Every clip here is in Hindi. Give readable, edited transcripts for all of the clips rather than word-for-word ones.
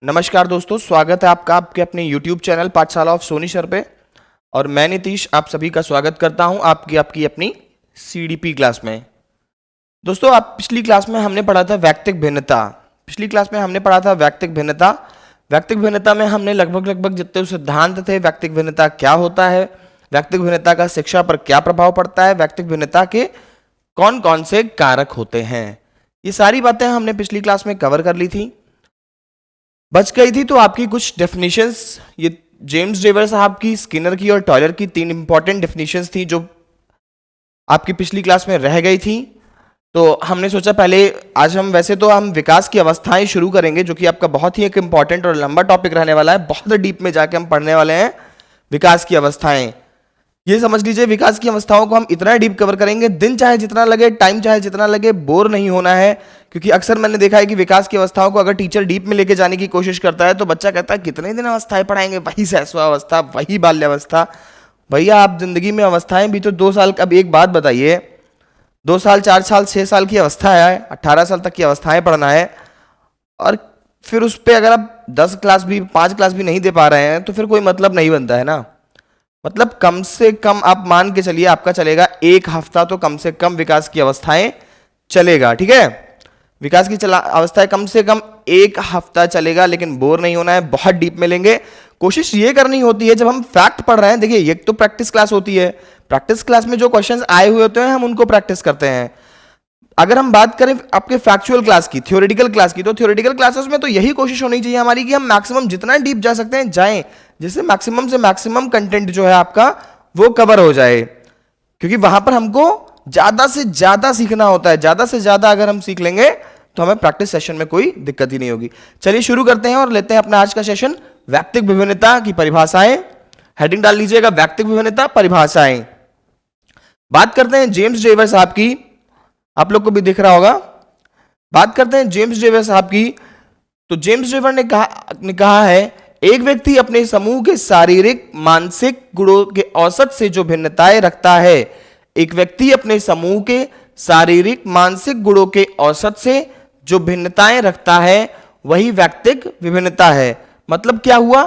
नमस्कार दोस्तों, स्वागत है आपका आपके अपने YouTube चैनल पाठशाला ऑफ सोनी सर पे। और मैं नीतीश आप सभी का स्वागत करता हूं आपकी आपकी अपनी CDP क्लास में। दोस्तों, आप पिछली क्लास में हमने पढ़ा था वैयक्तिक भिन्नता। वैयक्तिक भिन्नता में हमने लगभग जितने सिद्धांत थे, वैयक्तिक भिन्नता क्या होता है, वैयक्तिक भिन्नता का शिक्षा पर क्या प्रभाव पड़ता है, वैयक्तिक भिन्नता के कौन कौन से कारक होते हैं, ये सारी बातें हमने पिछली क्लास में कवर कर ली थी। बच गई थी तो आपकी कुछ डेफिनेशंस, ये जेम्स जेवर साहब की, स्किनर की और टॉयलर की 3 इंपॉर्टेंट डेफिनेशंस थी जो आपकी पिछली क्लास में रह गई थी। तो हमने सोचा पहले आज हम वैसे तो हम विकास की अवस्थाएं शुरू करेंगे, जो कि आपका बहुत ही एक इंपॉर्टेंट और लंबा टॉपिक रहने वाला है। बहुत डीप में जाके हम पढ़ने वाले हैं विकास की अवस्थाएं। ये समझ लीजिए, विकास की अवस्थाओं को हम इतना डीप कवर करेंगे, दिन चाहे जितना लगे, टाइम चाहे जितना लगे, बोर नहीं होना है। क्योंकि अक्सर मैंने देखा है कि विकास की अवस्थाओं को अगर टीचर डीप में लेके जाने की कोशिश करता है तो बच्चा कहता है कितने दिन अवस्थाएं पढ़ाएंगे, वही शैशवावस्था, वही बाल्यावस्था। भैया, आप जिंदगी में अवस्थाएं भी तो 2 साल, अब एक बात बताइए, 2 साल, 4 साल, 6 साल की अवस्था है, 18 साल तक की अवस्थाएं पढ़ना है, और फिर उस पर अगर आप 10 क्लास भी, 5 क्लास भी नहीं दे पा रहे हैं तो फिर कोई मतलब नहीं बनता है ना। मतलब कम से कम आप मान के चलिए आपका चलेगा 1 हफ्ता तो कम से कम विकास की अवस्थाएं चलेगा, ठीक है। विकास की अवस्थाएं कम से कम 1 हफ्ता चलेगा, लेकिन बोर नहीं होना है, बहुत डीप में लेंगे। कोशिश ये करनी होती है जब हम फैक्ट पढ़ रहे हैं, देखिए ये तो प्रैक्टिस क्लास होती है, प्रैक्टिस क्लास में जो क्वेश्चंस आए हुए होते हैं हम उनको प्रैक्टिस करते हैं। अगर हम बात करें आपके फैक्चुअल क्लास की, थ्योरेटिकल क्लास की, तो थ्योरेटिकल क्लासेस में तो यही कोशिश होनी चाहिए हमारी कि हम मैक्सिमम जितना डीप जा सकते हैं जाएं, जिससे मैक्सिमम से मैक्सिमम कंटेंट जो है आपका वो कवर हो जाए। क्योंकि वहां पर हमको ज्यादा से ज्यादा सीखना होता है, ज्यादा से ज्यादा अगर हम सीख लेंगे तो हमें प्रैक्टिस सेशन में कोई दिक्कत ही नहीं होगी। चलिए शुरू करते हैं और लेते हैं अपना आज का सेशन, वैयक्तिक विभिन्नता की परिभाषाएं। हेडिंग डाल लीजिएगा, वैयक्तिक विभिन्नता परिभाषाएं। बात करते हैं जेम्स जेवर साहब की, आप लोग को भी दिख रहा होगा। बात करते हैं जेम्स जेवर साहब की। तो जेम्स जेवर ने कहा है, एक व्यक्ति अपने समूह के शारीरिक मानसिक गुणों के औसत से जो भिन्नताएं रखता है, एक व्यक्ति अपने समूह के शारीरिक मानसिक गुणों के औसत से जो भिन्नताएं रखता है वही वैयक्तिक विभिन्नता है। मतलब क्या हुआ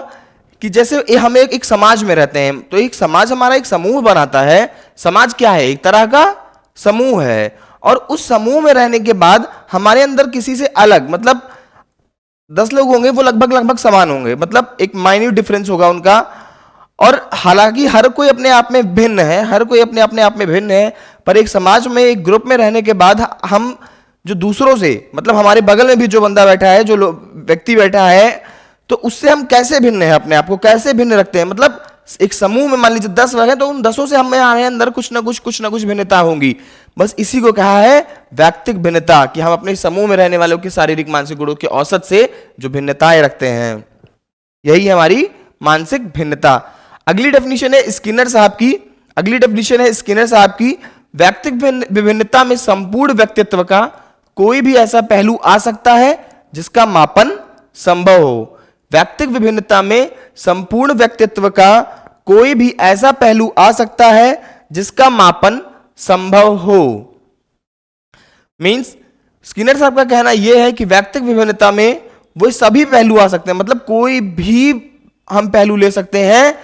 कि जैसे हम एक समाज में रहते हैं, तो एक समाज हमारा एक समूह बनाता है। समाज क्या है? एक तरह का समूह है, और उस समूह में रहने के बाद हमारे अंदर किसी से अलग, मतलब 10 लोग होंगे वो लगभग समान होंगे, मतलब एक माइन्यूट डिफरेंस होगा उनका। और हालांकि हर कोई अपने आप में भिन्न है, हर कोई अपने अपने आप में भिन्न है, पर एक समाज में, एक ग्रुप में रहने के बाद हम जो दूसरों से, मतलब हमारे बगल में भी जो बंदा बैठा है, जो व्यक्ति बैठा है, तो उससे हम कैसे भिन्न है, अपने आप को कैसे भिन्न रखते हैं। मतलब एक समूह में मान लीजिए 10 लोग हैं, तो उन 10 से हमारे अंदर कुछ ना कुछ भिन्नता होंगी। बस इसी को कहा है वैयक्तिक भिन्नता, कि हम अपने समूह में रहने वालों के शारीरिक मानसिक गुणों के औसत से जो भिन्नताएं रखते हैं, यही हमारी मानसिक भिन्नता। अगली डेफिनेशन है स्किनर साहब की। वैयक्तिक विभिन्नता में संपूर्ण व्यक्तित्व का कोई भी ऐसा पहलू आ सकता है जिसका मापन संभव हो। वैयक्तिक विभिन्नता में संपूर्ण व्यक्तित्व का कोई भी ऐसा पहलू आ सकता है जिसका मापन संभव हो। मींस स्किनर साहब का कहना यह है कि वैयक्तिक विभिन्नता में वो सभी पहलू आ सकते हैं, मतलब कोई भी हम पहलू ले सकते हैं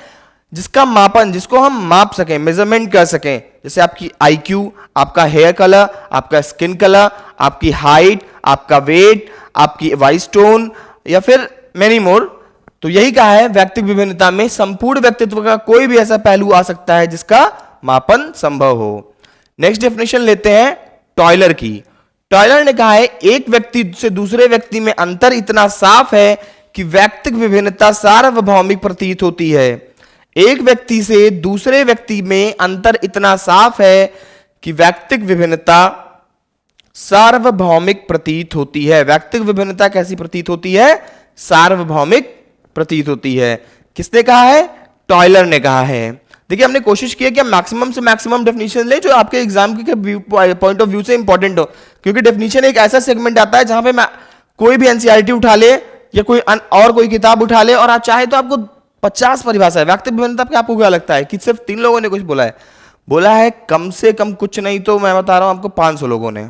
जिसका मापन, जिसको हम माप सकें, मेजरमेंट कर सकें। जैसे आपकी IQ, आपका हेयर कलर, आपका स्किन कलर, आपकी हाइट, आपका वेट, आपकी वॉइस टोन, या फिर मेनी मोर। तो यही कहा है वैयक्तिक विभिन्नता में संपूर्ण व्यक्तित्व का कोई भी ऐसा पहलू आ सकता है जिसका मापन संभव हो। नेक्स्ट डेफिनेशन लेते हैं टॉयलर की। टॉयलर ने कहा है, एक व्यक्ति से दूसरे व्यक्ति में अंतर इतना साफ है कि वैयक्तिक विभिन्नता सार्वभौमिक प्रतीत होती है। एक व्यक्ति से दूसरे व्यक्ति में अंतर इतना साफ है कि वैयक्तिक विभिन्नता सार्वभौमिक प्रतीत होती है। वैयक्तिक विभिन्नता कैसी प्रतीत होती है? सार्वभौमिक प्रतीत होती है। किसने कहा है? टॉयलर ने कहा है। देखिए, हमने कोशिश की है कि हम मैक्सिमम से मैक्सिमम डेफिनेशन ले जो आपके एग्जाम के पॉइंट ऑफ व्यू से इंपॉर्टेंट हो, क्योंकि डेफिनेशन एक ऐसा सेगमेंट आता है जहां पे कोई भी एनसीईआरटी उठा ले या कोई किताब उठा ले, और आप चाहे तो आपको 50 परिभाषा है वैयक्तिक विभिन्नता पे। आपको क्या लगता है कि सिर्फ 3 लोगों ने कुछ बोला है? कम से कम कुछ नहीं तो मैं बता रहा हूं आपको 500 लोगों ने,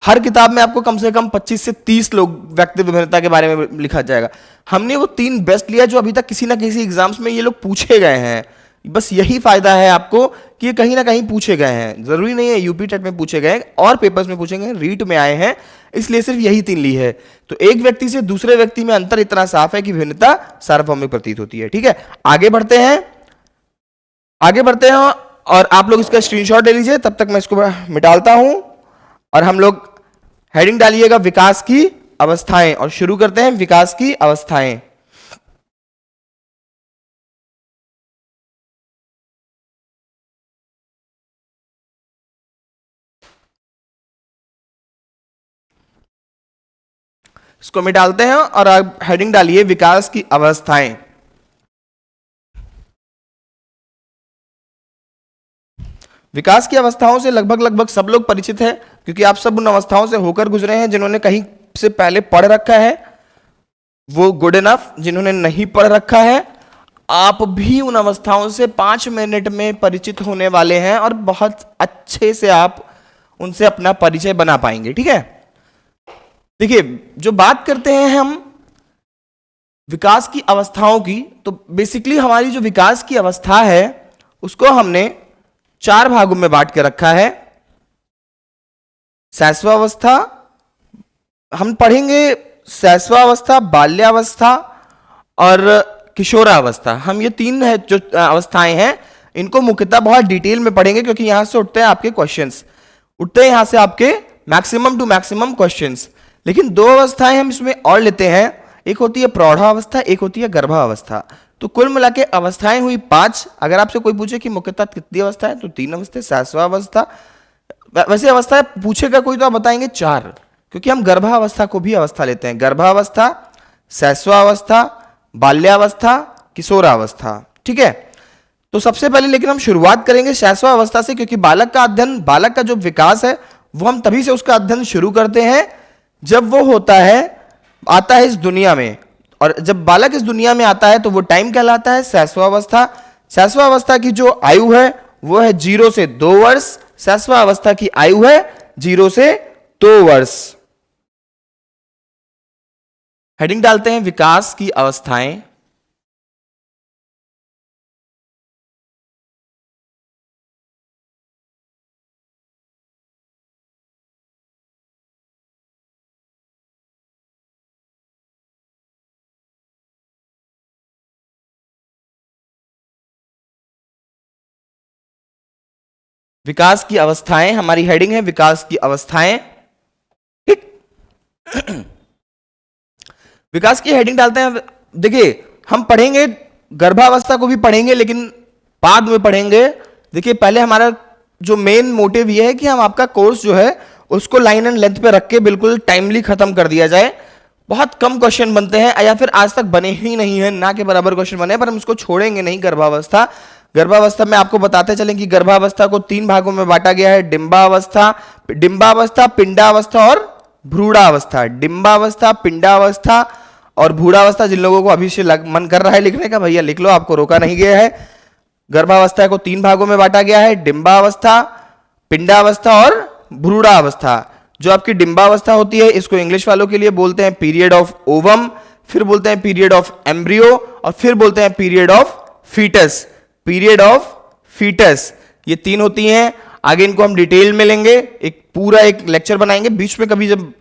हर किताब में आपको कम से कम 25 से 30 लोग व्यक्तित्व भिन्नता के बारे में लिखा जाएगा। हमने वो 3 बेस्ट लिया जो अभी तक किसी ना किसी एग्जाम्स में ये लोग पूछे गए हैं। बस यही फायदा है आपको कि ये कहीं ना कहीं पूछे गए हैं, जरूरी नहीं है यूपी टेट में पूछे गए और पेपर्स में पूछे गए, रीट में आए हैं, इसलिए सिर्फ यही 3 ली है। तो एक व्यक्ति से दूसरे व्यक्ति में अंतर इतना साफ है कि भिन्नता सार्वभौमिक प्रतीत होती है। ठीक है, आगे बढ़ते हैं, आगे बढ़ते हैं और आप लोग इसका स्क्रीनशॉट ले लीजिए, तब तक मैं इसको मिटाता हूं और हम लोग हेडिंग डालिएगा विकास की अवस्थाएं और शुरू करते हैं विकास की अवस्थाएं। इसको मिटाते हैं और आप हेडिंग डालिए विकास की अवस्थाएं। विकास की अवस्थाओं से लगभग लगभग सब लोग परिचित हैं, क्योंकि आप सब उन अवस्थाओं से होकर गुजरे हैं। जिन्होंने कहीं से पहले पढ़ रखा है वो गुड इनफ, जिन्होंने नहीं पढ़ रखा है आप भी उन अवस्थाओं से 5 मिनट में परिचित होने वाले हैं और बहुत अच्छे से आप उनसे अपना परिचय बना पाएंगे। ठीक है, देखिए जो बात करते हैं हम विकास की अवस्थाओं की, तो बेसिकली हमारी जो विकास की अवस्था है उसको हमने 4 भागों में बांट के रखा है। शैशवावस्था हम पढ़ेंगे, शैशवावस्था, बाल्यावस्था और किशोरावस्था। हम ये 3 है जो अवस्थाएं हैं इनको मुख्यतः बहुत डिटेल में पढ़ेंगे, क्योंकि यहां से उठते हैं आपके क्वेश्चंस, उठते हैं यहां से आपके मैक्सिमम टू मैक्सिमम क्वेश्चंस। लेकिन 2 अवस्थाएं हम इसमें और लेते हैं, एक होती है प्रौढ़ावस्था, एक होती है गर्भावस्था। तो कुल मिला के अवस्थाएं हुई 5। अगर आपसे कोई पूछे कि मुख्यतः कितनी अवस्था है, तो 3 अवस्था, शैशवावस्था। वैसे अवस्था पूछेगा कोई तो आप बताएंगे 4, क्योंकि हम गर्भावस्था को भी अवस्था लेते हैं। गर्भावस्था, शैशवावस्था, बाल्यावस्था, किशोरावस्था। ठीक है, तो सबसे पहले लेकिन हम शुरुआत करेंगे शैशवावस्था से, क्योंकि बालक का अध्ययन, बालक का जो विकास है वो हम तभी से उसका अध्ययन शुरू करते हैं जब वो होता है, आता है इस दुनिया में। और जब बालक इस दुनिया में आता है तो वो टाइम कहलाता है शैशवावस्था। शैशवावस्था की जो आयु है वो है 0 से 2 वर्ष। शैशवावस्था की आयु है 0 से 2 वर्ष। हेडिंग डालते हैं विकास की अवस्थाएं। विकास की अवस्थाएं, हमारी हेडिंग है विकास की अवस्थाएं। ठीक, विकास की हेडिंग डालते हैं। देखिए हम पढ़ेंगे, गर्भावस्था को भी पढ़ेंगे लेकिन बाद में पढ़ेंगे। देखिए पहले हमारा जो मेन मोटिव ये है कि हम आपका कोर्स जो है उसको लाइन एंड लेंथ पे रख के बिल्कुल टाइमली खत्म कर दिया जाए। बहुत कम क्वेश्चन बनते हैं या फिर आज तक बने ही नहीं है, ना के बराबर क्वेश्चन बने, पर हम इसको छोड़ेंगे नहीं। गर्भावस्था, गर्भावस्था में आपको बताते चलें कि गर्भावस्था को 3 भागों में बांटा गया है, डिंबावस्था, डिंबावस्था, पिंडावस्था और भ्रूणावस्था। डिंबावस्था, पिंडावस्था और भ्रूणावस्था। जिन लोगों को अभी से मन कर रहा है लिखने का, भैया लिख लो, आपको रोका नहीं गया है। गर्भावस्था को 3 भागों में बांटा गया है, डिंबावस्था, पिंडावस्था और भ्रूणावस्था। जो आपकी डिंबावस्था होती है इसको इंग्लिश वालों के लिए बोलते हैं पीरियड ऑफ ओवम, फिर बोलते हैं पीरियड ऑफ एम्ब्रियो और फिर बोलते हैं period of foetus. Period of foetus, ये 3 होती हैं। आगे इनको हम डिटेल में लेंगे, एक पूरा एक लेक्चर बनाएंगे। बीच में कभी जब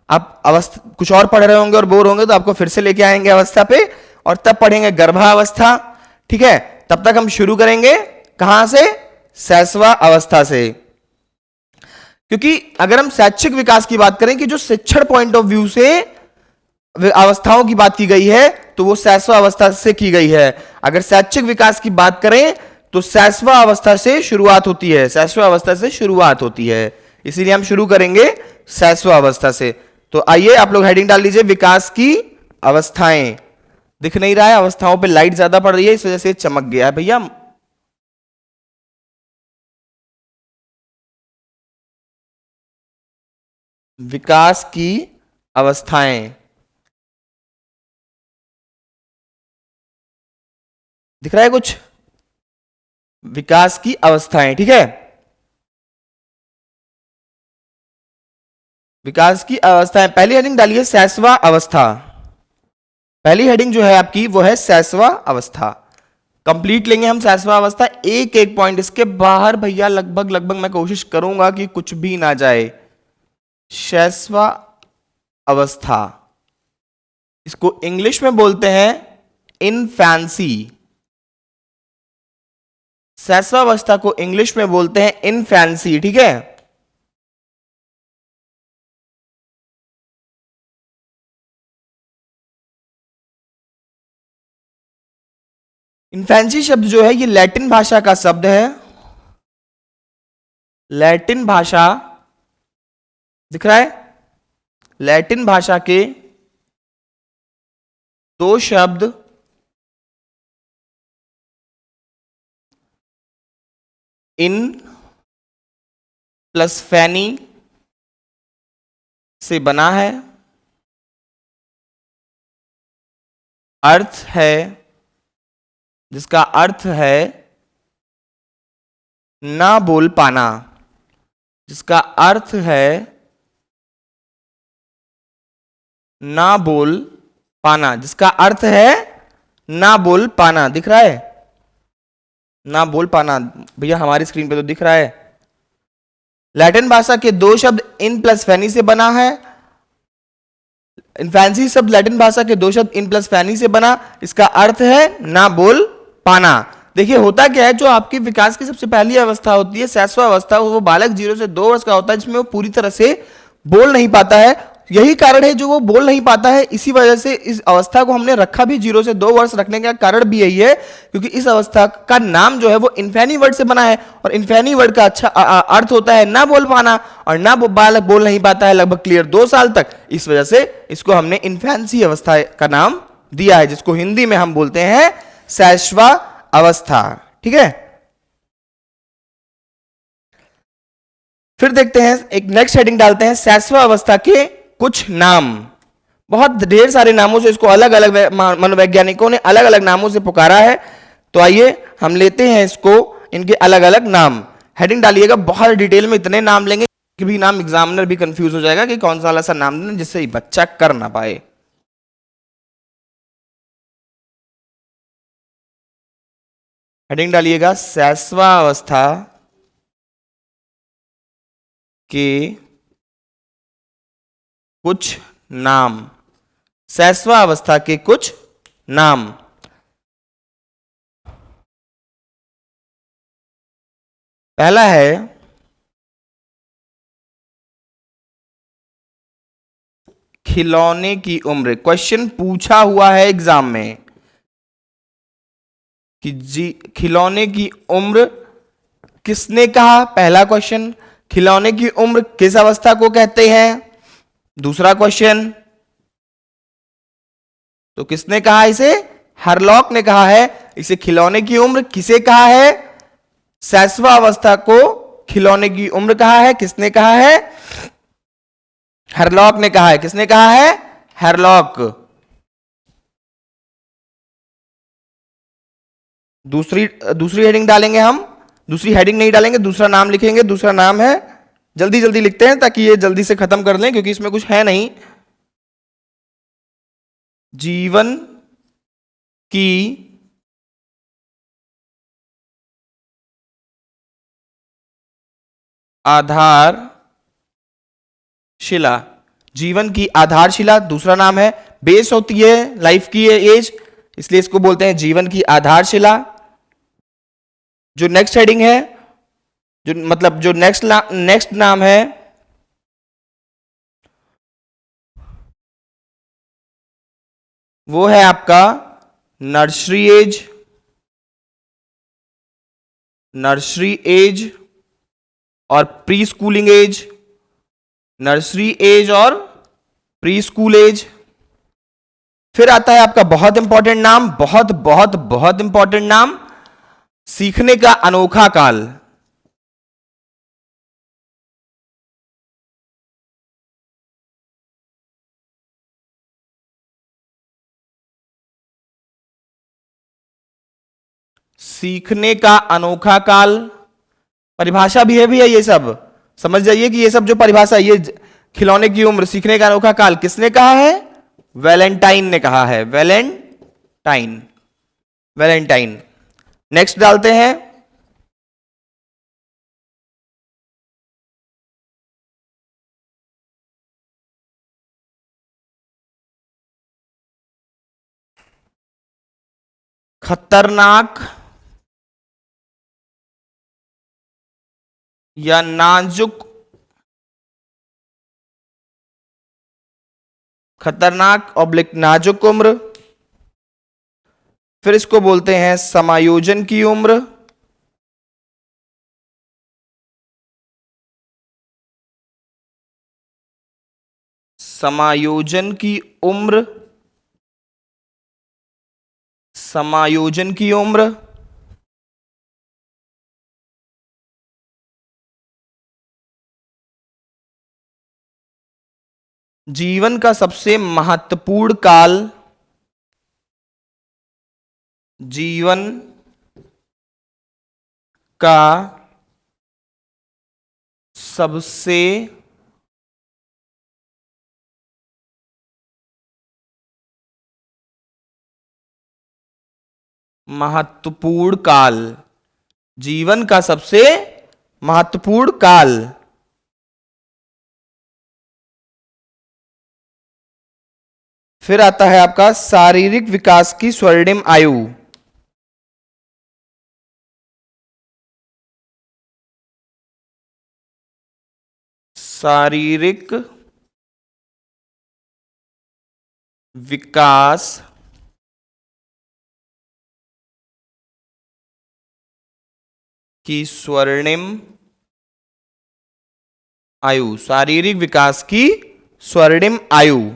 आप अवस्था कुछ और पढ़ रहे होंगे और बोर होंगे तो आपको फिर से लेके आएंगे अवस्था पे और तब पढ़ेंगे गर्भावस्था। ठीक है, तब तक हम शुरू करेंगे कहां से? शैशवा अवस्था से। क्योंकि अगर हम शैक्षिक विकास की बात करें कि जो शिक्षण पॉइंट ऑफ व्यू से अवस्थाओं की बात की गई है तो वो शैशवा अवस्था से की गई है। अगर शैक्षिक विकास की बात करें तो शैशवा अवस्था से शुरुआत होती है, शैशवा अवस्था से शुरुआत होती है, इसीलिए हम शुरू करेंगे शैशवा अवस्था से। तो आइए आप लोग हेडिंग डाल लीजिए विकास की अवस्थाएं। दिख नहीं रहा है, अवस्थाओं पे लाइट ज्यादा पड़ रही है इस वजह से चमक गया है भैया। विकास की अवस्थाएं दिख रहा है कुछ? विकास की अवस्थाएं, ठीक है। विकास की अवस्था, पहली हेडिंग डालिए सैसवा अवस्था। पहली हेडिंग जो है आपकी वो है सैसवा अवस्था। कंप्लीट लेंगे हम सैसवा अवस्था, एक एक पॉइंट इसके बाहर भैया लगभग लगभग मैं कोशिश करूंगा कि कुछ भी ना जाए। सैसवा अवस्था, इसको इंग्लिश में बोलते हैं इनफैंसी। सैसवा अवस्था को इंग्लिश में बोलते हैं इनफैंसी, ठीक है। इन्फेंसी शब्द जो है ये लैटिन भाषा का शब्द है। लैटिन भाषा दिख रहा है, लैटिन भाषा के दो शब्द इन प्लस फैनी से बना है। अर्थ है, जिसका अर्थ है ना बोल पाना, जिसका अर्थ है ना बोल पाना, जिसका अर्थ है ना बोल पाना। दिख रहा है ना बोल पाना भैया, हमारी स्क्रीन पे तो दिख रहा है। लैटिन भाषा के दो शब्द इन प्लस फैनी से बना है। इनफैंसी शब्द लैटिन भाषा के दो शब्द इन प्लस फैनी से बना, इसका अर्थ है ना बोल पाना। देखिए होता क्या है, जो आपकी विकास की सबसे पहली अवस्था होती है सैसवा अवस्था, वो बालक 0 से 2 वर्ष का होता है, जिसमें वो पूरी तरह से बोल नहीं पाता है। यही कारण है जो वो बोल नहीं पाता है, इसी वजह से इस अवस्था को हमने रखा भी 0 से 2 वर्ष रखने का कारण भी यही है, क्योंकि इस अवस्था का नाम जो है वो इन्फेनी वर्ड से बना है, और इन्फेनी वर्ड का अच्छा अर्थ होता है ना बोल पाना, और ना बालक बोल नहीं पाता है लगभग क्लियर 2 साल तक। इस वजह से इसको हमने इन्फेंसी अवस्था का नाम दिया है, जिसको हिंदी में हम बोलते हैं सैशवा अवस्था, ठीक है। फिर देखते हैं, एक नेक्स्ट हेडिंग डालते हैं सैशवा अवस्था के कुछ नाम। बहुत ढेर सारे नामों से इसको अलग अलग मनोवैज्ञानिकों ने अलग अलग नामों से पुकारा है, तो आइए हम लेते हैं इसको, इनके अलग अलग नाम। हेडिंग डालिएगा, बहुत डिटेल में इतने नाम लेंगे कि भी नाम एग्जामिनर भी कंफ्यूज हो जाएगा कि कौन सा वाला सा नाम देना जिससे बच्चा कर ना पाए। हेडिंग डालिएगा सैशवा अवस्था के कुछ नाम। सैशवा अवस्था के कुछ नाम। पहला है खिलौने की उम्र। क्वेश्चन पूछा हुआ है एग्जाम में कि जी खिलौने की उम्र किसने कहा। पहला क्वेश्चन, खिलौने की उम्र किस अवस्था को कहते हैं। दूसरा क्वेश्चन, तो किसने कहा इसे, हरलॉक ने कहा है। इसे खिलौने की उम्र किसे कहा है, सैशवा अवस्था को खिलौने की उम्र कहा है। किसने कहा है, हरलॉक ने कहा है। किसने कहा है, हरलॉक। दूसरी हेडिंग डालेंगे हम, दूसरी हेडिंग नहीं डालेंगे, दूसरा नाम लिखेंगे। दूसरा नाम है, जल्दी जल्दी लिखते हैं ताकि ये जल्दी से खत्म कर लें, क्योंकि इसमें कुछ है नहीं। जीवन की आधारशिला। जीवन की आधारशिला दूसरा नाम है। बेस होती है लाइफ की एज, इसलिए इसको बोलते हैं जीवन की आधारशिला। जो नेक्स्ट हेडिंग है, जो मतलब जो नेक्स्ट नाम है, वो है आपका नर्सरी एज। नर्सरी एज और preschooling age. Nursery age और प्री स्कूल एज। फिर आता है आपका बहुत इंपॉर्टेंट नाम, बहुत बहुत बहुत इंपॉर्टेंट नाम, सीखने का अनोखा काल। सीखने का अनोखा काल परिभाषा भी है भैया, ये सब समझ जाइए कि ये सब जो परिभाषा, ये खिलौने की उम्र, सीखने का अनोखा काल किसने कहा है? वैलेंटाइन ने कहा है, वैलेंटाइन, वैलेंटाइन। नेक्स्ट डालते हैं, खतरनाक या नाजुक, खतरनाक ऑब्लिक नाजुक उम्र, फिर इसको बोलते हैं समायोजन की उम्र, समायोजन की उम्र, समायोजन की उम्र, जीवन का सबसे महत्वपूर्ण काल, जीवन का सबसे महत्वपूर्ण काल, जीवन का सबसे महत्वपूर्ण काल। फिर आता है आपका शारीरिक विकास की स्वर्णिम आयु, शारीरिक विकास की स्वर्णिम आयु, शारीरिक विकास की स्वर्णिम आयु।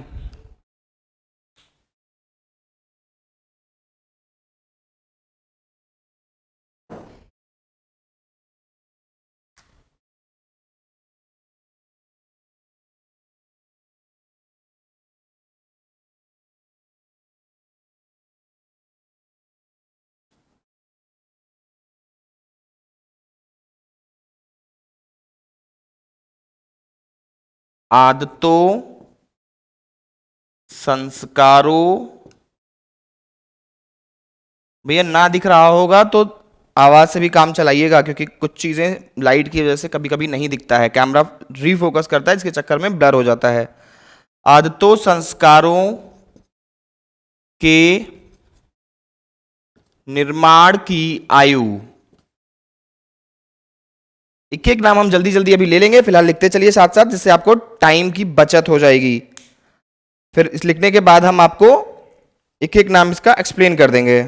आदतों, संस्कारों, भैया ना दिख रहा होगा तो आवाज से भी काम चलाइएगा, क्योंकि कुछ चीजें लाइट की वजह से कभी कभी नहीं दिखता है, कैमरा रीफोकस करता है, इसके चक्कर में ब्लर हो जाता है। आदतों संस्कारों के निर्माण की आयु, एक एक नाम हम जल्दी जल्दी अभी ले लेंगे, फिलहाल लिखते चलिए साथ साथ, जिससे आपको टाइम की बचत हो जाएगी। फिर इस लिखने के बाद हम आपको एक एक नाम इसका एक्सप्लेन कर देंगे।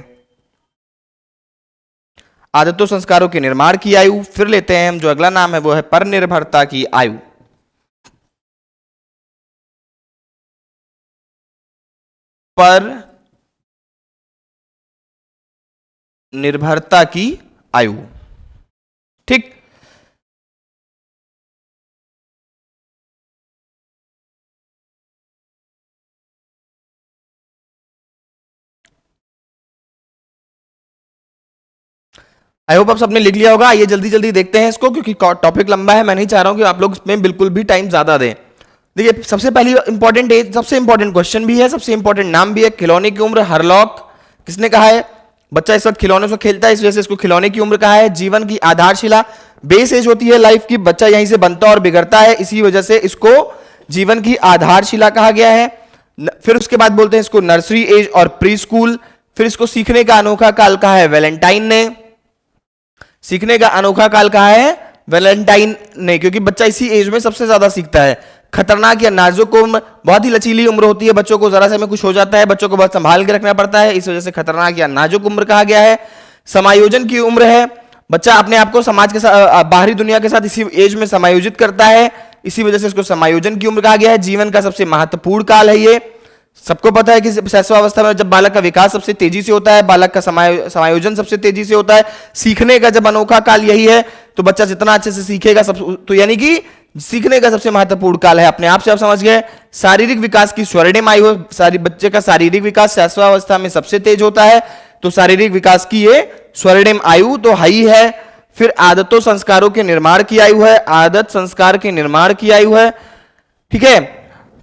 आदतों संस्कारों के निर्माण की आयु, फिर लेते हैं हम जो अगला नाम है वो है पर निर्भरता की आयु, पर निर्भरता की आयु। ठीक, आई होप आप सबने लिख लिया होगा। आइए जल्दी जल्दी देखते हैं इसको, क्योंकि टॉपिक लंबा है, मैं नहीं चाह रहा हूं कि आप लोग इसमें बिल्कुल भी टाइम ज्यादा दें। देखिए सबसे पहली इंपॉर्टेंट एज, सबसे इंपॉर्टेंट क्वेश्चन भी है, सबसे इंपॉर्टेंट नाम भी है। खिलौने की उम्र हरलॉक किसने कहा है? बच्चा इस वक्त खिलौने से खेलता है, इस वजह से इसको खिलौने की उम्र कहा है। जीवन की आधारशिला, बेस एज होती है लाइफ की, बच्चा यहीं से बनता और बिगड़ता है, इसी वजह से इसको जीवन की आधारशिला कहा गया है। फिर उसके बाद बोलते हैं इसको नर्सरी एज और प्री स्कूल। फिर इसको सीखने का अनोखा काल कहा है वैलेंटाइन ने, सीखने का अनोखा काल कहा है वैलेंटाइन ने, क्योंकि बच्चा इसी एज में सबसे ज्यादा सीखता है। खतरनाक या नाजुक उम्र, बहुत ही लचीली उम्र होती है, बच्चों को जरा से में कुछ हो जाता है, बच्चों को बहुत संभाल के रखना पड़ता है, इस वजह से खतरनाक या नाजुक उम्र कहा गया है। समायोजन की उम्र है, बच्चा अपने आप को समाज के साथ, बाहरी दुनिया के साथ इसी एज में समायोजित करता है, इसी वजह से इसको समायोजन की उम्र कहा गया है। जीवन का सबसे महत्वपूर्ण काल है ये, सबको पता है कि शैशवावस्था में जब बालक का विकास सबसे तेजी से होता है, बालक का समायोजन सबसे तेजी से होता है। सीखने का जब अनोखा काल यही है, तो बच्चा जितना अच्छे से सीखेगा सब, तो यानी कि सीखने का सबसे महत्वपूर्ण काल है, अपने आप से आप समझ गए। शारीरिक विकास की स्वर्णिम आयु, सारी बच्चे का शारीरिक विकास शैशवावस्था में सबसे तेज होता है, तो शारीरिक विकास की ये स्वर्णिम आयु तो हाई है। फिर आदतों संस्कारों के निर्माण की आयु है, आदत संस्कार के निर्माण की आयु है। ठीक है।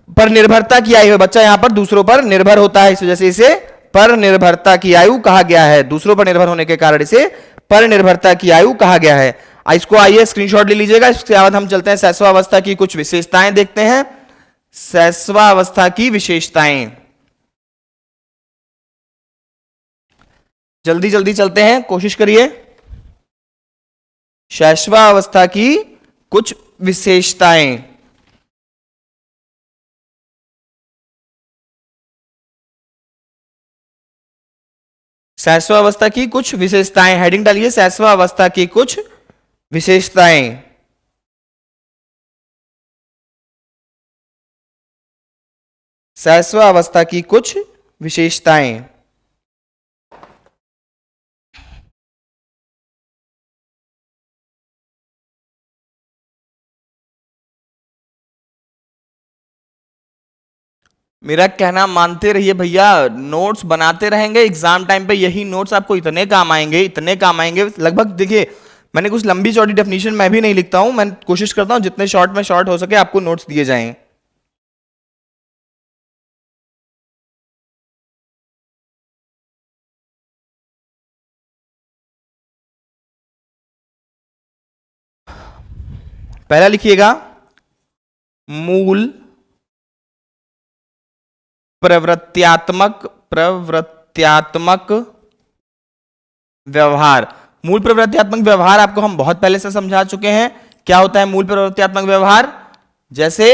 पर निर्भरता की आयु है, बच्चा यहां पर दूसरों पर निर्भर होता है, इस वजह से इसे पर निर्भरता की आयु कहा गया है। दूसरों पर निर्भर होने के कारण इसे पर निर्भरता की आयु कहा गया है। इसको आइए स्क्रीनशॉट ले लीजिएगा। इसके बाद हम चलते हैं शैशवावस्था की कुछ विशेषताएं देखते हैं। शैशवावस्था की विशेषताएं, जल्दी जल्दी चलते हैं, कोशिश करिए। शैशवावस्था की कुछ विशेषताएं, शैशवावस्था की कुछ विशेषताएं, हेडिंग डालिए शैशवावस्था की कुछ विशेषताएं। शैशवावस्था की कुछ विशेषताएं। मेरा कहना मानते रहिए भैया, नोट्स बनाते रहेंगे, एग्जाम टाइम पे यही नोट्स आपको इतने काम आएंगे, इतने काम आएंगे। लगभग देखिए, मैंने कुछ लंबी चौड़ी डेफिनेशन मैं भी नहीं लिखता हूं, मैं कोशिश करता हूं जितने शॉर्ट में शॉर्ट हो सके आपको नोट्स दिए जाएं। पहला लिखिएगा, मूल प्रवृत्त्यात्मक व्यवहार। मूल प्रवृत्त्यात्मक व्यवहार आपको हम बहुत पहले से समझा चुके हैं। क्या होता है मूल प्रवृत्त्यात्मक व्यवहार? जैसे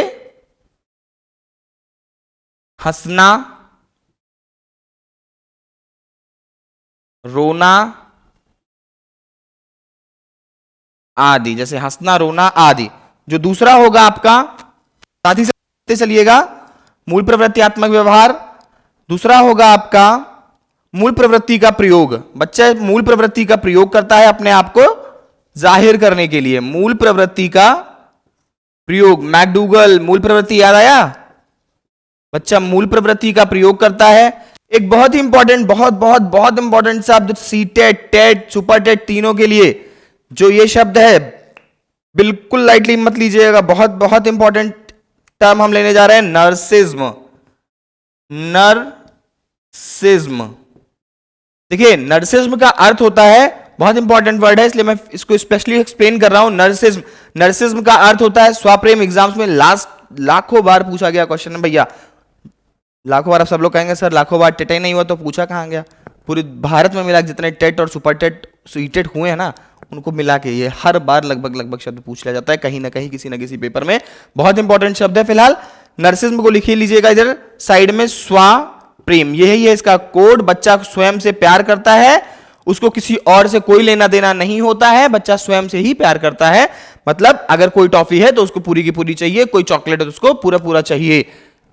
हंसना, रोना आदि, जैसे हंसना, रोना आदि। जो दूसरा होगा आपका, साथ ही साथ चलिएगा, मूल प्रवृत्त्यात्मक व्यवहार। दूसरा होगा आपका मूल प्रवृत्ति का प्रयोग। बच्चा मूल प्रवृत्ति का प्रयोग करता है अपने आप को जाहिर करने के लिए। मूल प्रवृत्ति का प्रयोग, मैकडूगल, मूल प्रवृत्ति याद आया? बच्चा मूल प्रवृत्ति का प्रयोग करता है। एक बहुत ही इंपॉर्टेंट, बहुत बहुत बहुत इंपॉर्टेंट शब्द सीटेट, टेट, सुपर टेट तीनों के लिए जो ये शब्द है, बिल्कुल लाइटली मत लीजिएगा। बहुत बहुत इंपॉर्टेंट टर्म हम लेने जा रहे हैं, नर्सिज्म। नर्सिज्म, देखिए नर्सिज्म का अर्थ होता है, बहुत इंपॉर्टेंट वर्ड है इसलिए मैं इसको स्पेशली एक्सप्लेन कर रहा हूं। नर्सिज्म, नर्सिज्म का अर्थ होता है स्वप्रेम। एग्जाम्स में लाखों बार पूछा गया क्वेश्चन है भैया, लाखों बार। आप सब लोग कहेंगे सर लाखों बार टेट ही नहीं हुआ तो पूछा कहां गया? पूरे भारत में मिला जितने टेट और सुपर टेट, सीटेट हुए हैं ना, उनको मिला के ये हर बार लगभग लगभग शब्द पूछ लिया जाता है कहीं ना कहीं, किसी ना किसी पेपर में। बहुत इंपॉर्टेंट शब्द है। फिलहाल नर्सिज्म को लिखिए लीजिएगा इधर साइड में, स्वप्रेम, यही है इसका कोड। बच्चा स्वयं से प्यार करता है, उसको किसी और से कोई लेना देना नहीं होता है, बच्चा स्वयं से ही प्यार करता है। मतलब अगर कोई टॉफी है तो उसको पूरी की पूरी चाहिए, कोई चॉकलेट है तो उसको पूरा पूरा चाहिए।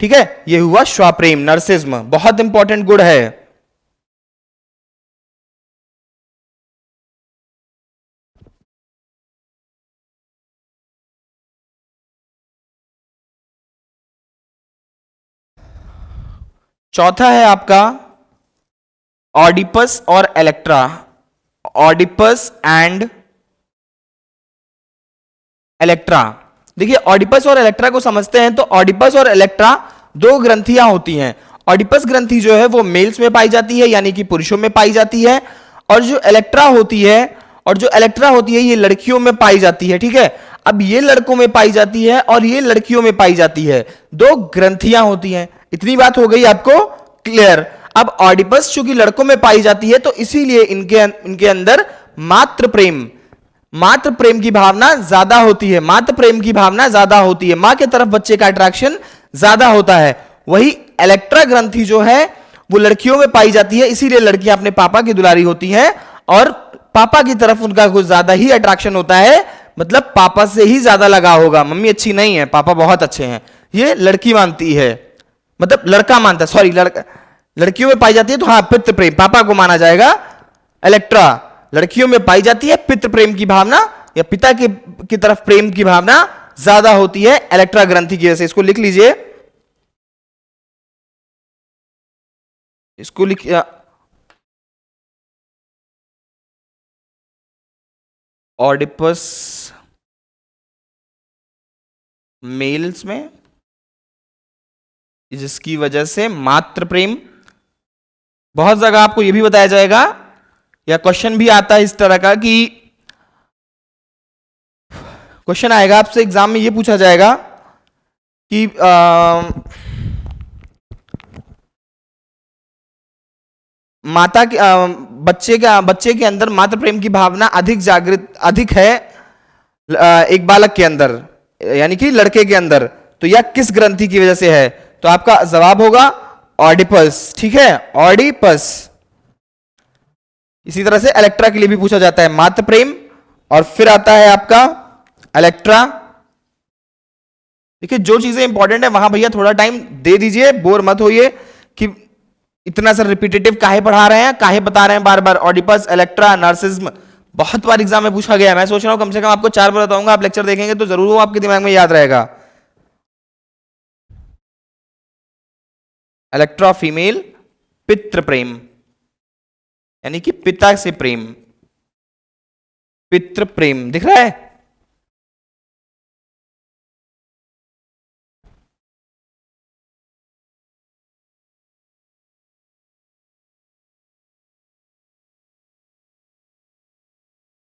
ठीक है, ये हुआ स्वप्रेम, नर्सिज्म, बहुत इंपॉर्टेंट गुण है। चौथा है आपका ऑडिपस और इलेक्ट्रा। ऑडिपस एंड इलेक्ट्रा, देखिए ऑडिपस और इलेक्ट्रा को समझते हैं तो ऑडिपस और इलेक्ट्रा दो ग्रंथियां होती हैं। ऑडिपस ग्रंथि जो है वो मेल्स में पाई जाती है, यानी कि पुरुषों में पाई जाती है, और जो इलेक्ट्रा होती है, ये लड़कियों में पाई जाती है। ठीक है, अब ये लड़कों में पाई जाती है और ये लड़कियों में पाई जाती है, दो ग्रंथियां होती हैं। इतनी बात हो गई आपको क्लियर? अब ऑडिपस चूंकि लड़कों में पाई जाती है तो इसीलिए इनके अंदर मात्र प्रेम की भावना ज्यादा होती है। मात्र प्रेम की भावना ज्यादा होती है, मां की तरफ बच्चे का अट्रैक्शन ज्यादा होता है। वही इलेक्ट्रा ग्रंथि जो है वो लड़कियों में पाई जाती है, इसीलिए लड़कियां अपने पापा की दुलारी होती हैं और पापा की तरफ उनका कुछ ज्यादा ही अट्रैक्शन होता है। मतलब पापा से ही ज्यादा लगाव होगा, मम्मी अच्छी नहीं है, पापा बहुत अच्छे हैं, ये लड़की मानती है, मतलब लड़का मानता है, सॉरी लड़कियों में पाई जाती है तो हाँ पितृ प्रेम, पापा को माना जाएगा। इलेक्ट्रा लड़कियों में पाई जाती है, पितृ प्रेम की भावना या पिता की तरफ प्रेम की भावना ज्यादा होती है इलेक्ट्रा ग्रंथि की वजह से। इसको लिख लीजिए, इसको लिख ऑडिपस मेल्स में जिसकी वजह से मातृ प्रेम। बहुत जगह आपको यह भी बताया जाएगा या क्वेश्चन भी आता है इस तरह का कि क्वेश्चन आएगा आपसे एग्जाम में, यह पूछा जाएगा कि माता के बच्चे के अंदर मातृ प्रेम की भावना अधिक है एक बालक के अंदर, यानी कि लड़के के अंदर, तो यह किस ग्रंथि की वजह से है? तो आपका जवाब होगा ऑडिपस। ठीक है, ऑडिपस। इसी तरह से इलेक्ट्रा के लिए भी पूछा जाता है मातृ प्रेम, और फिर आता है आपका इलेक्ट्रा। देखिए जो चीजें इंपॉर्टेंट है वहां भैया थोड़ा टाइम दे दीजिए, बोर मत होइए कि इतना सर रिपीटेटिव काहे पढ़ा रहे हैं, काहे बता रहे हैं बार बार। ऑडिपस, इलेक्ट्रा, नार्सिज्म बहुत बार एग्जाम में पूछा गया है। मैं सोच रहा हूं कम से कम आपको 4 बार बताऊंगा, आप लेक्चर देखेंगे तो जरूर वो आपके दिमाग में याद रहेगा। इलेक्ट्रा फीमेल, पितृ प्रेम, यानी कि पिता से प्रेम, पितृ प्रेम। दिख रहा है?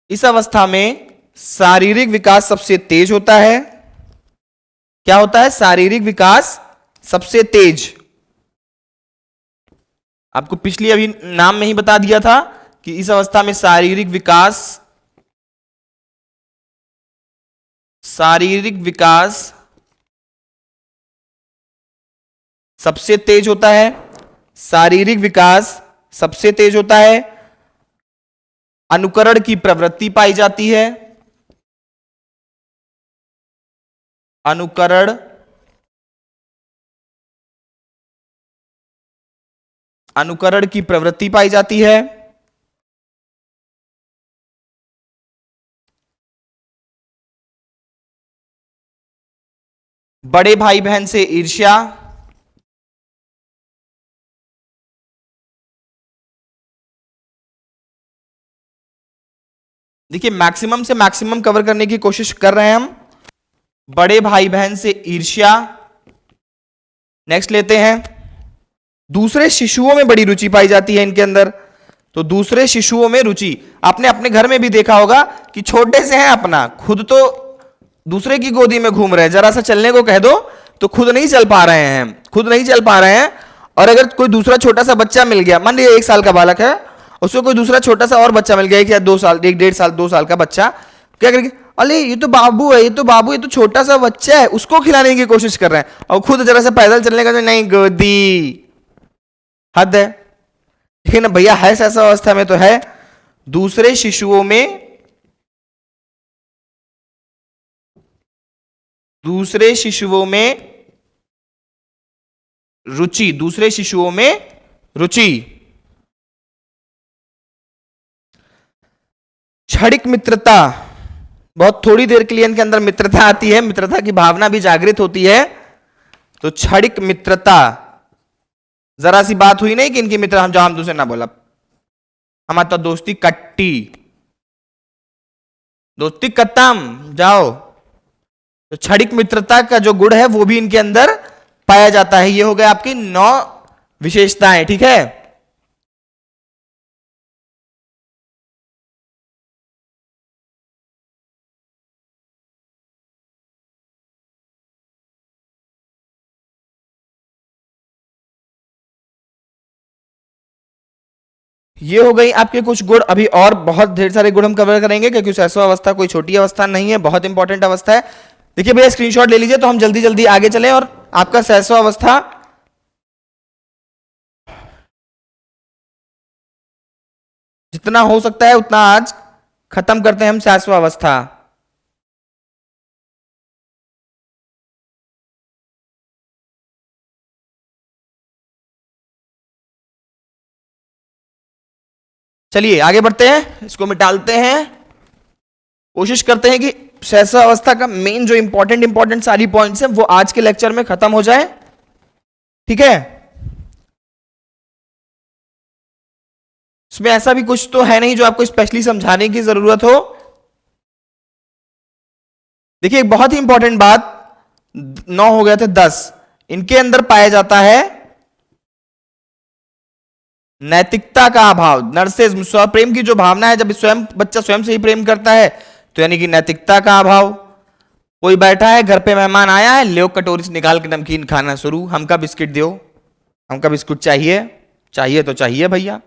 इस अवस्था में शारीरिक विकास सबसे तेज होता है। क्या होता है? शारीरिक विकास सबसे तेज। आपको पिछली अभी नाम में ही बता दिया था कि इस अवस्था में शारीरिक विकास सबसे तेज होता है। शारीरिक विकास सबसे तेज होता है। अनुकरण की प्रवृत्ति पाई जाती है। अनुकरण की प्रवृत्ति पाई जाती है। बड़े भाई बहन से ईर्ष्या। देखिए मैक्सिमम से मैक्सिमम कवर करने की कोशिश कर रहे हैं हम। बड़े भाई बहन से ईर्ष्या। नेक्स्ट लेते हैं, दूसरे शिशुओं में बड़ी रुचि पाई जाती है इनके अंदर। तो दूसरे शिशुओं में रुचि, आपने अपने घर में भी देखा होगा कि छोटे से हैं अपना, खुद तो दूसरे की गोदी में घूम रहे हैं, जरा सा चलने को कह दो तो खुद नहीं चल पा रहे हैं, और अगर कोई दूसरा छोटा सा बच्चा मिल गया, मान लीजिए 1 साल का बालक है, उसको कोई दूसरा छोटा सा और बच्चा मिल गया, या 2 साल, 1.5 साल 2 साल का बच्चा, क्या करेंगे? अरे ये तो बाबू है, ये तो छोटा सा बच्चा है, उसको खिलाने की कोशिश कर रहे हैं, और खुद जरा सा पैदल चलने का, नहीं गोदी, हद है। लेकिन भैया है ऐसा अवस्था में तो है। दूसरे शिशुओं में रुचि। क्षणिक मित्रता, बहुत थोड़ी देर के लिए इनके अंदर मित्रता आती है, मित्रता की भावना भी जागृत होती है। तो क्षणिक मित्रता, जरा सी बात हुई नहीं कि इनकी मित्र, हम दूसरे ना बोला, हमारा तो दोस्ती कट्टी, दोस्ती खत्म, जाओ। तो क्षणिक मित्रता का जो गुण है वो भी इनके अंदर पाया जाता है। ये हो गए आपकी 9 विशेषताएं। ठीक है, ये हो गई आपके कुछ गुण। अभी और बहुत ढेर सारे गुण हम कवर करेंगे, क्योंकि शैशव अवस्था कोई छोटी अवस्था नहीं है, बहुत इंपॉर्टेंट अवस्था है। देखिए भैया स्क्रीनशॉट ले लीजिए तो हम जल्दी जल्दी आगे चलें, और आपका शैशव अवस्था जितना हो सकता है उतना आज खत्म करते हैं हम शैशव अवस्था। चलिए आगे बढ़ते हैं, इसको मिटालते हैं, कोशिश करते हैं कि शैशव अवस्था का मेन जो इंपॉर्टेंट सारी पॉइंट्स हैं वो आज के लेक्चर में खत्म हो जाए। ठीक है, इसमें ऐसा भी कुछ तो है नहीं जो आपको स्पेशली समझाने की जरूरत हो। देखिए एक बहुत ही इंपॉर्टेंट बात, 9 हो गए थे 10, इनके अंदर पाया जाता है नैतिकता का अभाव, नर्सिज्म, स्वप्रेम की जो भावना है, जब स्वयं बच्चा स्वयं से ही प्रेम करता है तो यानी कि नैतिकता का अभाव। कोई बैठा है, घर पे मेहमान आया है, ले कटोरी से निकाल के नमकीन खाना शुरू, हमका बिस्किट दो, हमका बिस्कुट चाहिए, चाहिए तो चाहिए भैया,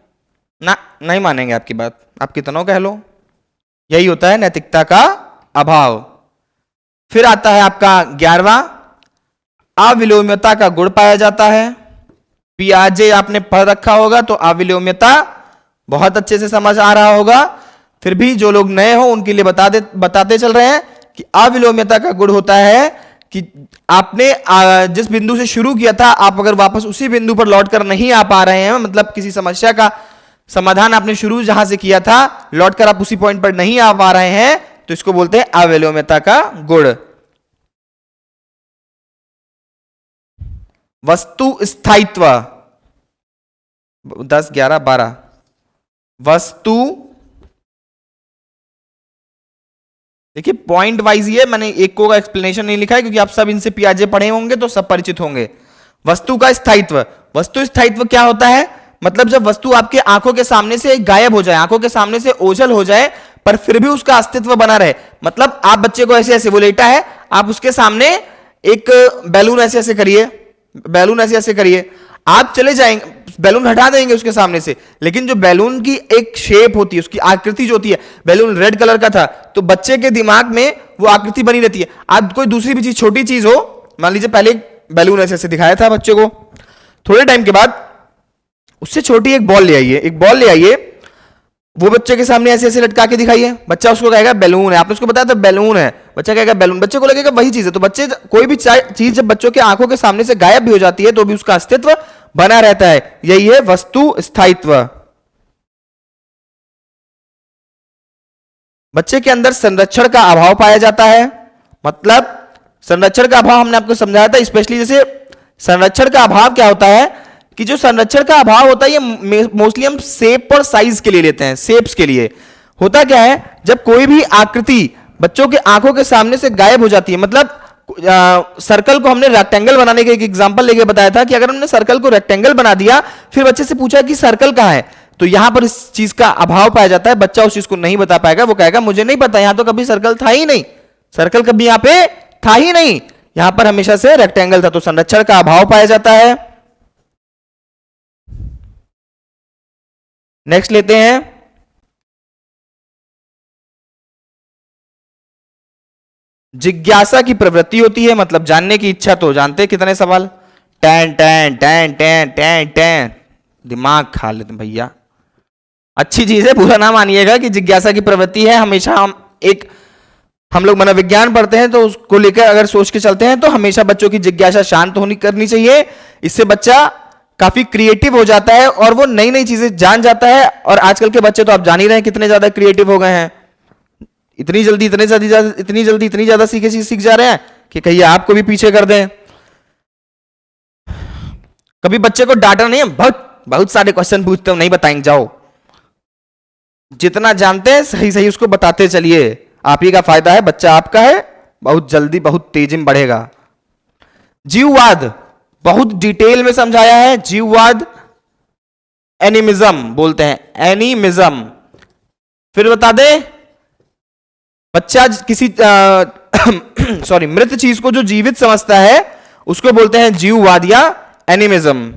ना नहीं मानेंगे आपकी बात, आप कितनों कह लो। यही होता है नैतिकता का अभाव। फिर आता है आपका 11वां, अविलोम्यता का गुण पाया जाता है। पियाजे आपने पढ़ रखा होगा तो अविलोम्यता बहुत अच्छे से समझ आ रहा होगा, फिर भी जो लोग नए हो उनके लिए बताते चल रहे हैं कि अविलोम्यता का गुण होता है कि आपने जिस बिंदु से शुरू किया था, आप अगर वापस उसी बिंदु पर लौटकर नहीं आ पा रहे हैं, मतलब किसी समस्या का समाधान आपने शुरू जहां से किया था, लौटकर आप उसी पॉइंट पर नहीं आ पा रहे हैं, तो इसको बोलते हैं अविलोम्यता का गुण। वस्तु स्थायित्व 10, 11, 12, वस्तु, देखिए पॉइंट वाइज ये मैंने एक को का एक्सप्लेनेशन नहीं लिखा है क्योंकि आप सब इनसे पियाजे पढ़े होंगे तो सब परिचित होंगे। वस्तु का स्थायित्व, वस्तु स्थायित्व क्या होता है, मतलब जब वस्तु आपके आंखों के सामने से गायब हो जाए, आंखों के सामने से ओझल हो जाए, पर फिर भी उसका अस्तित्व बना रहे। मतलब आप बच्चे को ऐसे ऐसे, वो लेटा है, आप उसके सामने एक बैलून ऐसे ऐसे करिए, बैलून ऐसे ऐसे करिए, आप चले जाएंगे, बैलून हटा देंगे उसके सामने से, लेकिन जो बैलून की एक शेप होती है, उसकी आकृति जो होती है, बैलून रेड कलर का था तो बच्चे के दिमाग में वो आकृति बनी रहती है। आप कोई दूसरी भी चीज, छोटी चीज हो, मान लीजिए पहले बैलून ऐसे ऐसे दिखाया था बच्चे को, थोड़े टाइम के बाद उससे छोटी एक बॉल ले आइए, एक बॉल ले आइए, वो बच्चे के सामने ऐसे ऐसे लटका के दिखाइए, बच्चा उसको कहेगा बैलून है, आपने उसको बताया था बैलून है, बच्चा कहेगा बैलून, बच्चे को लगेगा वही चीज है। तो बच्चे, कोई भी चीज जब बच्चों के आंखों के सामने से गायब भी हो जाती है तो भी उसका अस्तित्व बना रहता है, यही है वस्तु स्थायित्व। बच्चे के अंदर संरक्षण का अभाव पाया जाता है, मतलब संरक्षण का अभाव हमने आपको समझाया था, स्पेशली जैसे संरक्षण का अभाव क्या होता है कि जो संरक्षण का अभाव होता है ये मोस्टली हम शेप और साइज के लिए लेते हैं, शेप्स के लिए। होता क्या है, जब कोई भी आकृति बच्चों के आंखों के सामने से गायब हो जाती है, मतलब सर्कल को हमने रेक्टेंगल बनाने के एक एग्जांपल लेके बताया था कि अगर हमने सर्कल को रेक्टेंगल बना दिया, फिर बच्चे से पूछा कि सर्कल कहां है, तो यहां पर इस चीज का अभाव पाया जाता है, बच्चा उस चीज को नहीं बता पाएगा, वो कहेगा मुझे नहीं पता, यहां तो कभी सर्कल था ही नहीं, सर्कल कभी यहां पे था ही नहीं, यहां पर हमेशा से रेक्टेंगल था, तो संरक्षण का अभाव पाया जाता है। नेक्स्ट लेते हैं जिज्ञासा की प्रवृत्ति होती है, मतलब जानने की इच्छा। तो जानते हैं कितने सवाल, tan tan tan tan tan tan, दिमाग खा लेते भैया। अच्छी चीज है, बुरा ना मानिएगा कि जिज्ञासा की प्रवृत्ति है, हमेशा हम लोग मनोविज्ञान पढ़ते हैं तो उसको लेकर अगर सोच के चलते हैं तो हमेशा बच्चों की जिज्ञासा शांत होनी करनी चाहिए, इससे बच्चा काफी क्रिएटिव हो जाता है और वो नई नई चीजें जान जाता है। और आजकल के बच्चे तो आप जान ही रहे हैं कितने ज्यादा क्रिएटिव हो गए हैं, इतनी जल्दी इतनी ज्यादा सीख जा रहे हैं कि कहिए आपको भी पीछे कर दें। कभी बच्चे को डांटा नहीं है, बहुत सारे क्वेश्चन पूछते हो, नहीं बताएंगे, जाओ, जितना जानते हैं सही सही उसको बताते चलिए, आप ही का फायदा है, बच्चा आपका है, बहुत जल्दी बहुत तेजी में बढ़ेगा। जीववाद बहुत डिटेल में समझाया है, जीववाद एनिमिज्म बोलते हैं, एनिमिज्म। फिर बता दे, बच्चा किसी सॉरी मृत चीज को जो जीवित समझता है उसको बोलते हैं जीववाद या एनिमिज्म,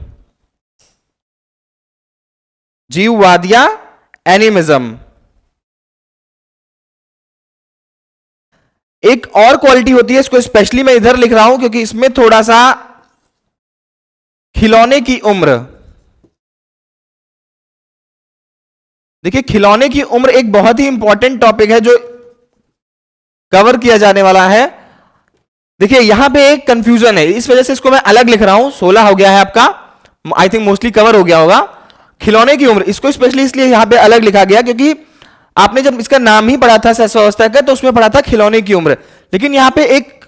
जीववाद या एनिमिज्म। एक और क्वालिटी होती है, इसको स्पेशली मैं इधर लिख रहा हूं क्योंकि इसमें थोड़ा सा खिलौने की उम्र, देखिए खिलौने की उम्र एक बहुत ही इंपॉर्टेंट टॉपिक है जो कवर किया जाने वाला है। देखिए यहां पे एक कंफ्यूजन है, इस वजह से इसको मैं अलग लिख रहा हूं, 16 हो गया है आपका, आई थिंक मोस्टली कवर हो गया होगा। खिलौने की उम्र, इसको स्पेशली इसलिए यहां पे अलग लिखा गया क्योंकि आपने जब इसका नाम ही पढ़ा था सहस्रावस्था का तो उसमें पढ़ा था खिलौने की उम्र, लेकिन यहां पे एक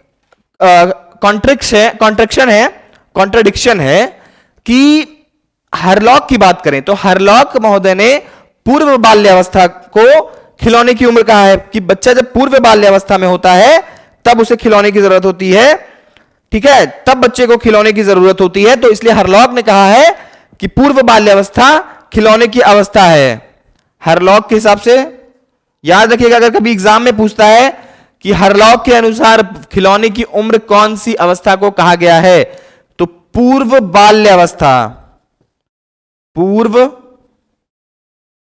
कॉन्ट्रडिक्शन है कि हरलॉक की बात करें तो हरलॉक महोदय ने पूर्व बाल्यावस्था को खिलौने की उम्र कहा है कि बच्चा जब पूर्व बाल्यावस्था में होता है तब उसे खिलौने की जरूरत होती है, ठीक है, तब बच्चे को खिलौने की जरूरत होती है। तो इसलिए हरलॉक ने कहा है कि पूर्व बाल्यावस्था खिलौने की अवस्था है। हरलॉक के हिसाब से याद रखिएगा, अगर कभी एग्जाम में पूछता है कि हरलॉक के अनुसार खिलौने की उम्र कौन सी अवस्था को कहा गया है, तो पूर्व बाल्यावस्था, पूर्व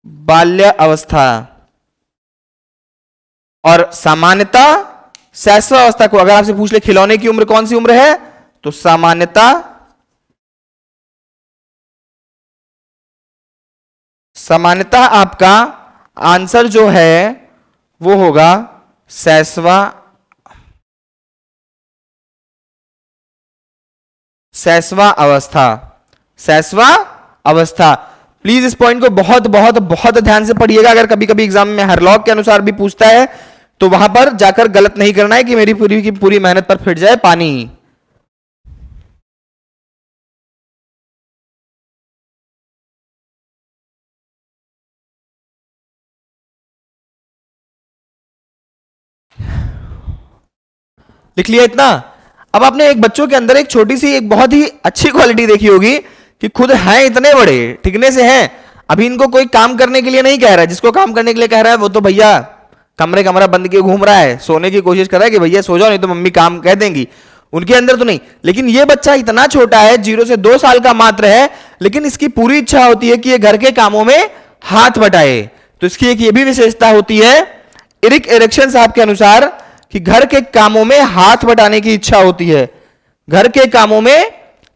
बाल्य अवस्था। और सामान्यता शैशवावस्था को अगर आपसे पूछ ले खिलौने की उम्र कौन सी उम्र है, तो सामान्यता आपका आंसर जो है वो होगा शैशवा अवस्था। शैशवा अवस्था, प्लीज इस पॉइंट को बहुत बहुत बहुत ध्यान से पढ़िएगा। अगर कभी कभी एग्जाम में हरलॉक के अनुसार भी पूछता है तो वहां पर जाकर गलत नहीं करना है कि मेरी पूरी की पूरी मेहनत पर फिर जाए पानी। लिख लिया इतना। अब आपने एक बच्चों के अंदर एक छोटी सी एक बहुत ही अच्छी क्वालिटी देखी होगी कि खुद हैं इतने बड़े, ठिकने से हैं, अभी इनको कोई काम करने के लिए नहीं कह रहा है। जिसको काम करने के लिए कह रहा है वो तो भैया कमरा बंद किए घूम रहा है, सोने की कोशिश कर रहा है कि भैया सो जाओ नहीं तो मम्मी काम कह देंगी। उनके अंदर तो नहीं। लेकिन ये बच्चा इतना छोटा है, 0 से 2 साल का मात्र है, लेकिन इसकी पूरी इच्छा होती है कि ये घर के कामों में हाथ बटाए। तो इसकी एक ये भी विशेषता होती है इरिक एरिक्सन साहब के अनुसार कि घर के कामों में हाथ बटाने की इच्छा होती है। घर के कामों में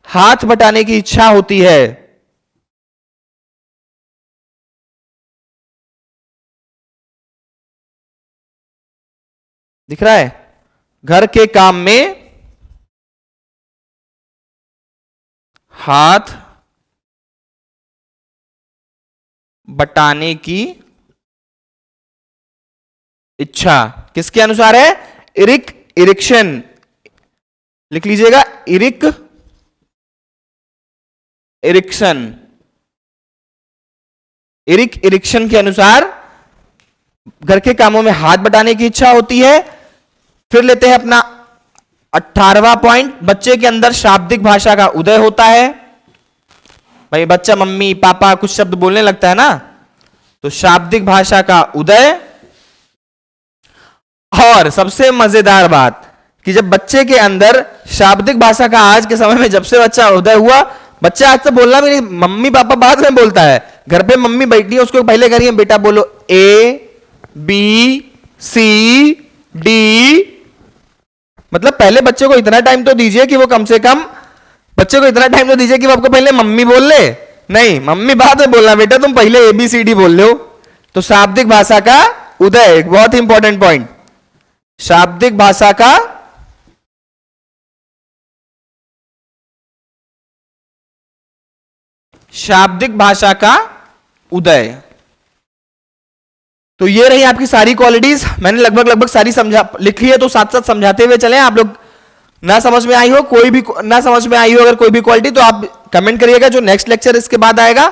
हाथ बटाने की इच्छा होती है। दिख रहा है? घर के काम में हाथ बटाने की इच्छा किसके अनुसार है? Erik Erikson. लिख लीजिएगा, इरिक एरिक्सन। इरिक एरिक्सन के अनुसार घर के कामों में हाथ बटाने की इच्छा होती है। फिर लेते हैं अपना 18वां पॉइंट, बच्चे के अंदर शाब्दिक भाषा का उदय होता है। भाई बच्चा मम्मी पापा कुछ शब्द बोलने लगता है ना, तो शाब्दिक भाषा का उदय। और सबसे मजेदार बात कि जब बच्चे के अंदर शाब्दिक भाषा का आज के समय में जब से बच्चा उदय हुआ, बच्चा आज तो बोलना भी नहीं, मम्मी पापा बाद में बोलता है। घर पे मम्मी बैठी है, उसको पहले करिए बेटा बोलो ABCD। मतलब पहले बच्चे को इतना टाइम तो दीजिए कि वो कम से कम बच्चे को इतना टाइम तो दीजिए कि वो आपको पहले मम्मी बोल ले। नहीं, मम्मी बाद में बोलना, बेटा तुम पहले ABCD बोल लो। तो शाब्दिक भाषा का उदय एक बहुत ही इंपॉर्टेंट पॉइंट। शाब्दिक भाषा का उदय। तो ये रही आपकी सारी क्वालिटीज। मैंने लगभग सारी लिखी है, तो साथ साथ समझाते हुए चलें। आप लोग ना समझ में आई हो अगर कोई भी क्वालिटी, तो आप कमेंट करिएगा। जो नेक्स्ट लेक्चर इसके बाद आएगा,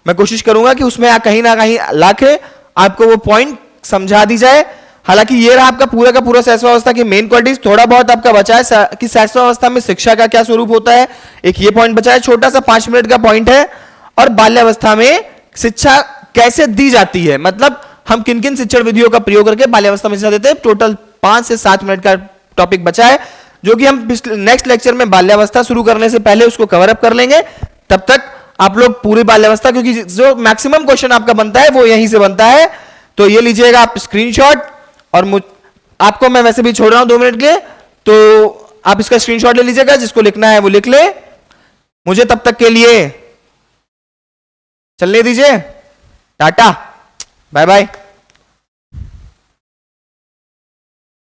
मैं कोशिश करूंगा कि उसमें कहीं ना कहीं लाके आपको वो पॉइंट समझा दी जाए। हालांकि ये रहा आपका पूरा का पूरा शैशवावस्था की मेन क्वालिटीज। थोड़ा बहुत आपका बचा है कि शैशवावस्था में शिक्षा का क्या स्वरूप होता है, एक ये पॉइंट बचा है, छोटा सा 5 मिनट का पॉइंट है। और बाल्यावस्था में शिक्षा कैसे दी जाती है, मतलब हम किन किन शिक्षण विधियों का प्रयोग करके बाल्यावस्था में शिक्षा देते हैं। टोटल 5 से 7 मिनट का टॉपिक बचा है, जो कि हम नेक्स्ट लेक्चर में बाल्यावस्था शुरू करने से पहले उसको कवर अप कर लेंगे। तब तक आप लोग पूरी बाल्यावस्था, क्योंकि जो मैक्सिमम क्वेश्चन आपका बनता है वो यहीं से बनता है, तो ये लीजिएगा आप स्क्रीनशॉट। और आपको मैं वैसे भी छोड़ रहा हूं 2 मिनट के लिए, तो आप इसका स्क्रीनशॉट ले लीजिएगा, जिसको लिखना है वो लिख ले। मुझे तब तक के लिए चलने दीजिए, टाटा बाय बाय।